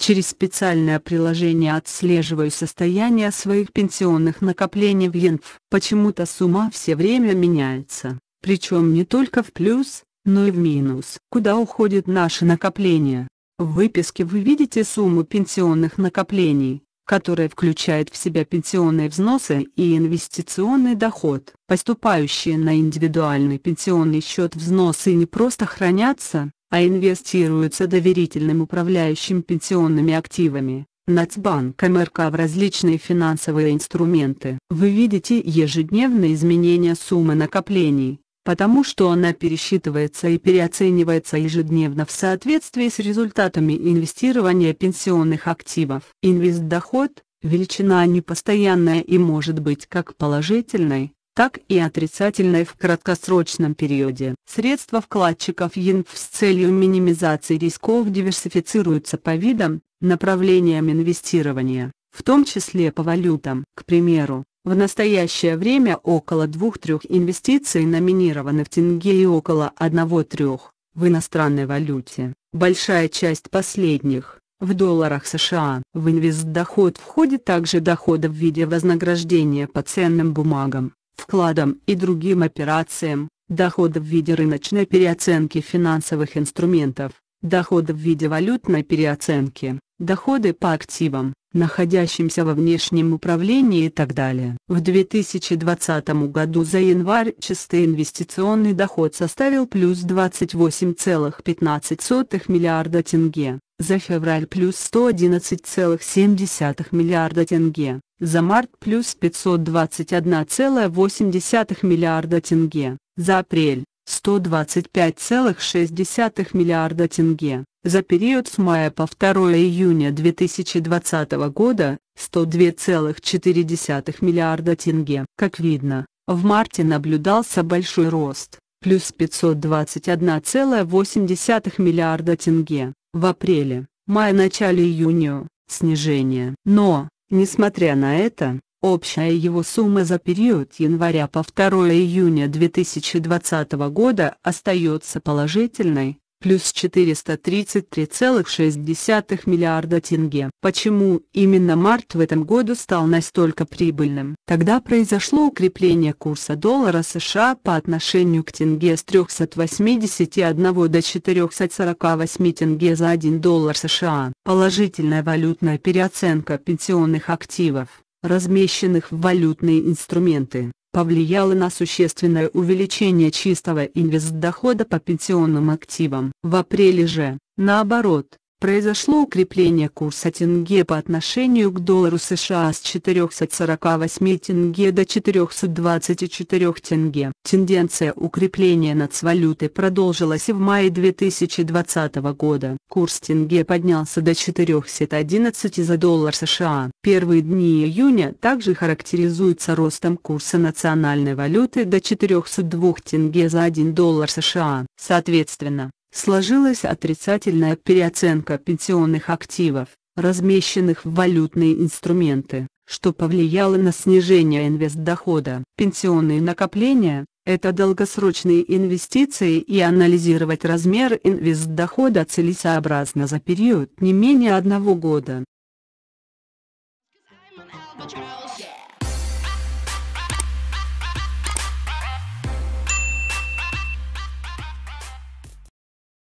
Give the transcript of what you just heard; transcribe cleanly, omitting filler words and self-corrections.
Через специальное приложение отслеживаю состояние своих пенсионных накоплений в ЕНФ. Почему-то сумма все время меняется, причем не только в плюс, но и в минус. Куда уходят наши накопления? В выписке вы видите сумму пенсионных накоплений, которая включает в себя пенсионные взносы и инвестиционный доход. Поступающие на индивидуальный пенсионный счет взносы не просто хранятся, а инвестируются доверительным управляющим пенсионными активами, Нацбанком РК в различные финансовые инструменты. Вы видите ежедневные изменения суммы накоплений, потому что она пересчитывается и переоценивается ежедневно в соответствии с результатами инвестирования пенсионных активов. Инвестдоход – величина непостоянная и может быть как положительной, так и отрицательной в краткосрочном периоде. Средства вкладчиков ЕНФ с целью минимизации рисков диверсифицируются по видам, направлениям инвестирования, в том числе по валютам. К примеру, в настоящее время около 2/3 инвестиций номинированы в тенге и около 1/3 в иностранной валюте. Большая часть последних в долларах США. В инвестдоход входит также доходы в виде вознаграждения по ценным бумагам, вкладам и другим операциям, доходы в виде рыночной переоценки финансовых инструментов, доходы в виде валютной переоценки, доходы по активам, находящимся во внешнем управлении и так далее. В 2020 году за январь чистый инвестиционный доход составил плюс 28,15 миллиарда тенге, за февраль плюс 111,7 миллиарда тенге, за март плюс 521,8 миллиарда тенге, за апрель 125,6 миллиарда тенге, за период с мая по 2 июня 2020 года 102,4 миллиарда тенге. Как видно, в марте наблюдался большой рост, плюс 521,8 миллиарда тенге, в апреле, мае-начале июня – снижение. Но, несмотря на это, общая его сумма за период января по 2 июня 2020 года остается положительной, плюс 433,6 миллиарда тенге. Почему именно март в этом году стал настолько прибыльным? Тогда произошло укрепление курса доллара США по отношению к тенге с 381 до 448 тенге за $1 США. Положительная валютная переоценка пенсионных активов, размещенных в валютные инструменты, повлияло на существенное увеличение чистого инвестдохода по пенсионным активам. В апреле же, наоборот, произошло укрепление курса тенге по отношению к доллару США с 448 тенге до 424 тенге. Тенденция укрепления нацвалюты продолжилась и в мае 2020 года. Курс тенге поднялся до 411 за доллар США. Первые дни июня также характеризуются ростом курса национальной валюты до 402 тенге за $1 США. Соответственно, сложилась отрицательная переоценка пенсионных активов, размещенных в валютные инструменты, что повлияло на снижение инвестдохода. Пенсионные накопления – это долгосрочные инвестиции, и анализировать размер инвестдохода целесообразно за период не менее 1 года.